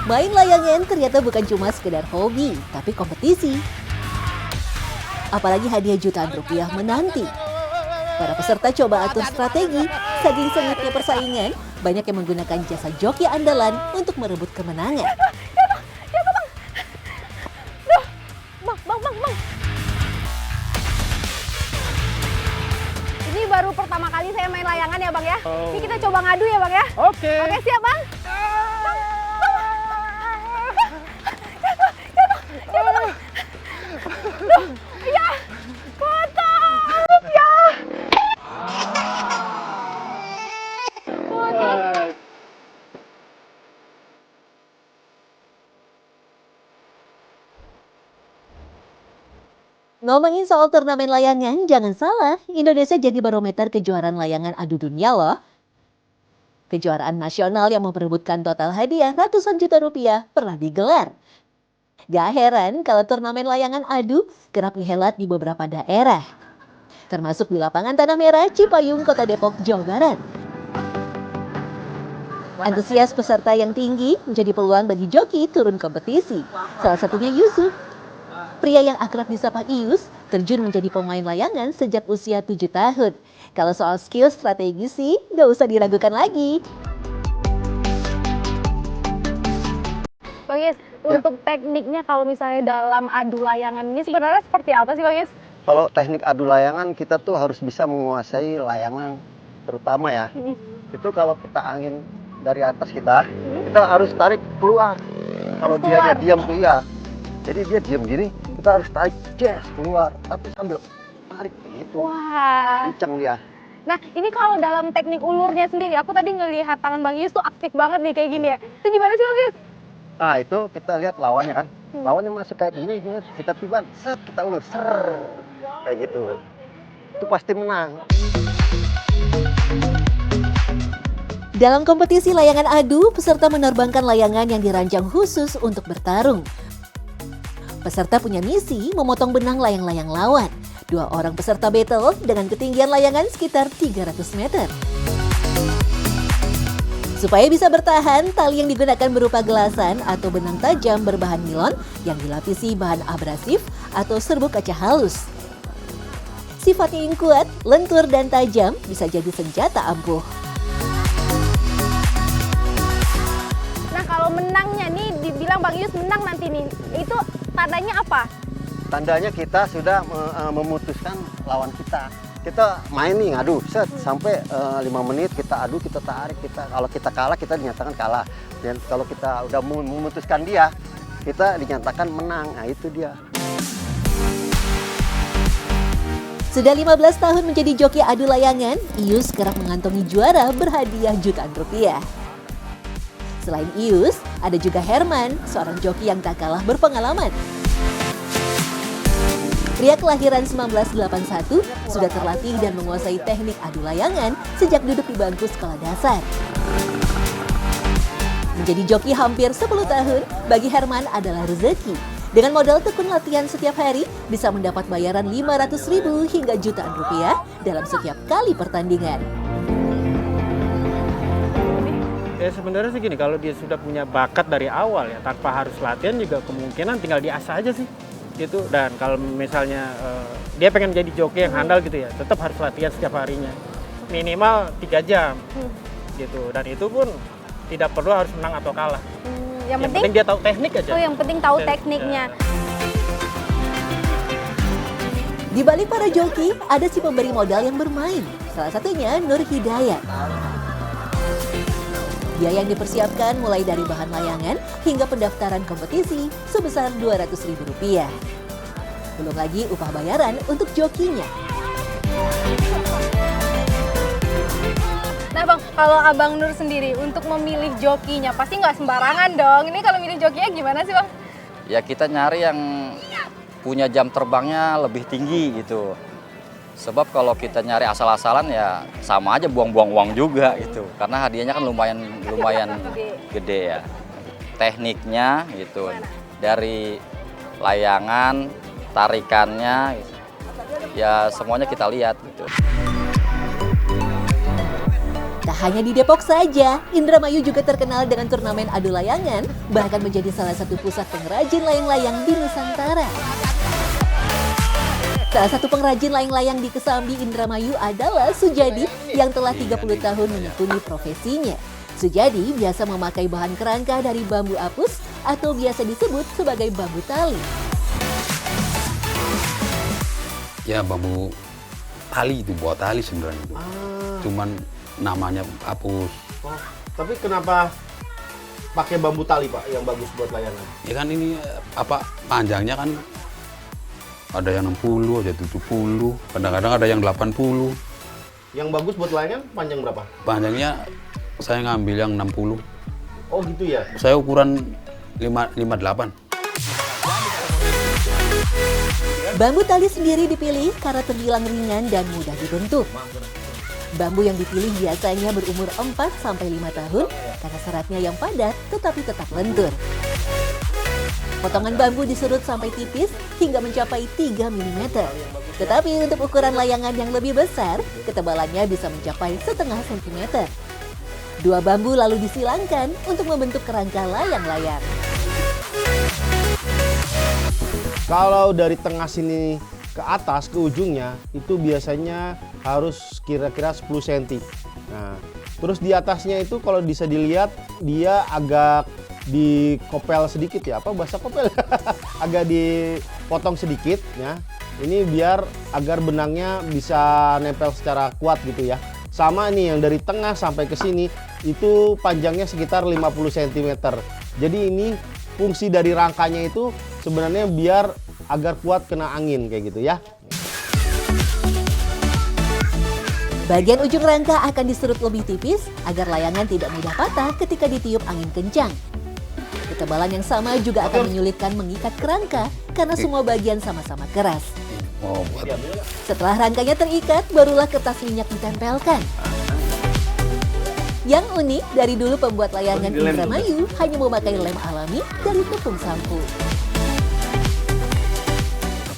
Main layangan ternyata bukan cuma sekedar hobi, tapi kompetisi. Apalagi hadiah jutaan rupiah menanti. Para peserta coba atur strategi, saking sengitnya persaingan, banyak yang menggunakan jasa joki andalan untuk merebut kemenangan. Bang. Ini baru pertama kali saya main layangan ya Bang ya. Ini kita coba ngadu ya Bang ya. Oke. Oke siap Bang. Ya, kotak ya. Kotak. Ngomongin soal turnamen layangan, jangan salah, Indonesia jadi barometer kejuaraan layangan adu dunia loh. Kejuaraan nasional yang memperebutkan total hadiah ratusan juta rupiah pernah digelar. Gak heran kalau turnamen layangan adu kerap dihelat di beberapa daerah. Termasuk di lapangan Tanah Merah, Cipayung, Kota Depok, Jawa Barat. Antusias peserta yang tinggi menjadi peluang bagi joki turun kompetisi. Salah satunya Yusuf. Pria yang akrab disapa Ius terjun menjadi pemain layangan sejak usia 7 tahun. Kalau soal skill strategi sih, gak usah diragukan lagi. Bang Yes, untuk tekniknya kalau misalnya dalam adu layangan ini sebenarnya seperti apa sih Bang Yes? Kalau teknik adu layangan kita tuh harus bisa menguasai layangan terutama ya. Itu kalau kita angin dari atas kita harus tarik keluar. Kalau dia diam tuh ya. Jadi dia diam gini, kita harus tarik keluar, tapi sambil tarik gitu. Wah. Kencang dia. Nah, ini kalau dalam teknik ulurnya sendiri, aku tadi ngelihat tangan Bang Yes tuh aktif banget nih kayak gini ya. Itu gimana sih Bang Yes? Nah itu kita lihat lawannya kan. Lawannya masuk kayak gini, kita tiban, set, kita ulur, ser, kayak gitu. Itu pasti menang. Dalam kompetisi layangan adu, peserta menerbangkan layangan yang dirancang khusus untuk bertarung. Peserta punya misi memotong benang layang-layang lawan. 2 orang peserta battle dengan ketinggian layangan sekitar 300 meter. Supaya bisa bertahan, tali yang digunakan berupa gelasan atau benang tajam berbahan nilon yang dilapisi bahan abrasif atau serbuk kaca halus. Sifatnya yang kuat, lentur dan tajam bisa jadi senjata ampuh. Nah, kalau menangnya nih dibilang Bang Yus menang nanti nih. Itu tandanya apa? Tandanya kita sudah memutuskan lawan kita. Kita main nih ngadu, set sampai 5 menit kita adu, kita tarik, kalau kita kalah kita dinyatakan kalah. Dan kalau kita udah memutuskan dia, kita dinyatakan menang. Nah itu dia. Sudah 15 tahun menjadi joki adu layangan, Ius kerap mengantongi juara berhadiah jutaan rupiah. Selain Ius, ada juga Herman, seorang joki yang tak kalah berpengalaman. Pria kelahiran 1981 sudah terlatih dan menguasai teknik adu layangan sejak duduk di bangku sekolah dasar. Menjadi joki hampir 10 tahun, bagi Herman adalah rezeki. Dengan modal tekun latihan setiap hari, bisa mendapat bayaran 500.000 hingga jutaan rupiah dalam setiap kali pertandingan. Ya sebenarnya sih gini, kalau dia sudah punya bakat dari awal ya, tanpa harus latihan juga kemungkinan tinggal diasah aja sih. Gitu. Dan kalau misalnya dia pengen jadi joki yang handal gitu ya, tetap harus latihan setiap harinya. Minimal 3 jam. Gitu. Dan itu pun tidak perlu harus menang atau kalah. Yang penting dia tahu teknik aja. Oh, yang penting tahu tekniknya. Di balik para joki, ada si pemberi modal yang bermain. Salah satunya Nur Hidayat. Biaya yang dipersiapkan mulai dari bahan layangan hingga pendaftaran kompetisi sebesar Rp200.000. Belum lagi upah bayaran untuk jokinya. Nah Bang, kalau Abang Nur sendiri untuk memilih jokinya pasti nggak sembarangan dong. Ini kalau milih jokinya gimana sih Bang? Ya kita nyari yang punya jam terbangnya lebih tinggi gitu. Sebab kalau kita nyari asal-asalan ya sama aja buang-buang uang juga gitu. Karena hadiahnya kan lumayan gede ya. Tekniknya gitu. Dari layangan, tarikannya ya semuanya kita lihat gitu. Tak Tak hanya di Depok saja, Indramayu juga terkenal dengan turnamen adu layangan, bahkan menjadi salah satu pusat pengrajin layang-layang di Nusantara. Salah satu pengrajin layang-layang di Kesambi, Indramayu adalah Sujadi yang telah 30 tahun menekuni profesinya. Sujadi biasa memakai bahan kerangka dari bambu apus atau biasa disebut sebagai bambu tali. Ya bambu tali itu, buat tali sebenarnya itu. Cuman namanya apus. Oh, tapi kenapa pakai bambu tali Pak yang bagus buat layangan? Ya kan ini panjangnya kan ada yang 60, ada 70, kadang-kadang ada yang 80. Yang bagus buat layangan panjang berapa? Panjangnya saya ngambil yang 60. Oh gitu ya? Saya ukuran 58. Bambu tali sendiri dipilih karena terbilang ringan dan mudah dibentuk. Bambu yang dipilih biasanya berumur 4-5 tahun karena seratnya yang padat tetapi tetap lentur. Potongan bambu disurut sampai tipis hingga mencapai 3 mm. Tetapi untuk ukuran layangan yang lebih besar, ketebalannya bisa mencapai setengah sentimeter. 2 bambu lalu disilangkan untuk membentuk kerangka layang-layang. Kalau dari tengah sini ke atas, ke ujungnya, itu biasanya harus kira-kira 10 cm. Nah, terus di atasnya itu kalau bisa dilihat, dia agak dikopel sedikit ya, apa bahasa kopel? Agak dipotong sedikit ya. Ini biar agar benangnya bisa nempel secara kuat gitu ya. Sama nih yang dari tengah sampai ke sini, itu panjangnya sekitar 50 cm. Jadi ini fungsi dari rangkanya itu sebenarnya biar agar kuat kena angin kayak gitu ya. Bagian ujung rangka akan diserut lebih tipis agar layangan tidak mudah patah ketika ditiup angin kencang. Ketebalan yang sama juga akan menyulitkan mengikat kerangka karena semua bagian sama-sama keras. Oh, buat Setelah rangkanya terikat, barulah kertas minyak ditempelkan. Yang unik, dari dulu pembuat layangan Indramayu hanya memakai lem alami dari tepung sampu.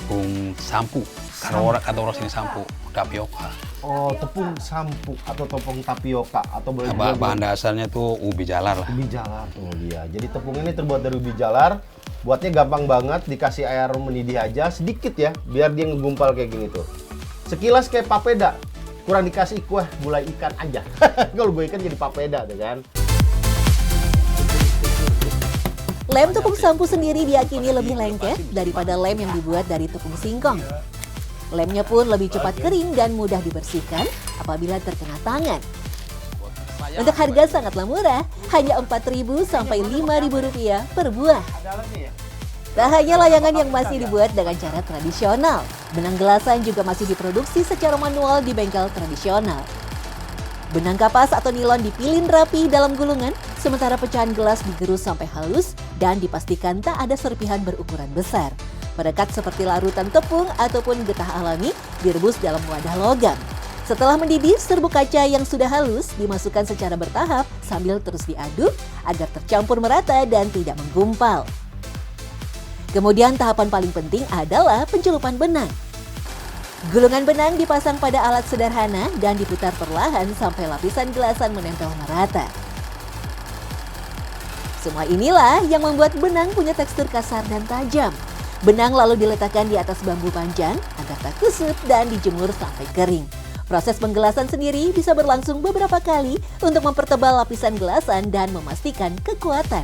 tepung sampu. Kata orang sini sampu, tapioka. Oh, tepung sampu atau tepung tapioka atau boleh Nah, bahan dasarnya tuh ubi jalar lah. ubi jalar tuh dia. Jadi tepung ini terbuat dari ubi jalar. Buatnya gampang banget, dikasih air mendidih aja sedikit ya, biar dia ngegumpal kayak gini tuh. Sekilas kayak papeda, kurang dikasih kuah gulai ikan aja. Kalau gulai ikan jadi papeda tuh kan. Lem tepung sampu sendiri diyakini lebih lengket daripada lem yang dibuat dari tepung singkong. Lemnya pun lebih cepat kering dan mudah dibersihkan apabila terkena tangan. Untuk harga sangatlah murah, hanya Rp4.000 sampai Rp5.000 per buah. Tak hanya layangan yang masih dibuat dengan cara tradisional, benang gelasan juga masih diproduksi secara manual di bengkel tradisional. Benang kapas atau nilon dipilin rapi dalam gulungan, sementara pecahan gelas digerus sampai halus dan dipastikan tak ada serpihan berukuran besar. Perekat seperti larutan tepung ataupun getah alami direbus dalam wadah logam. Setelah mendidih, serbuk kaca yang sudah halus dimasukkan secara bertahap sambil terus diaduk agar tercampur merata dan tidak menggumpal. Kemudian tahapan paling penting adalah pencelupan benang. Gulungan benang dipasang pada alat sederhana dan diputar perlahan sampai lapisan gelasan menempel merata. Semua inilah yang membuat benang punya tekstur kasar dan tajam. Benang lalu diletakkan di atas bambu panjang agar tak kusut dan dijemur sampai kering. Proses penggelasan sendiri bisa berlangsung beberapa kali untuk mempertebal lapisan gelasan dan memastikan kekuatan.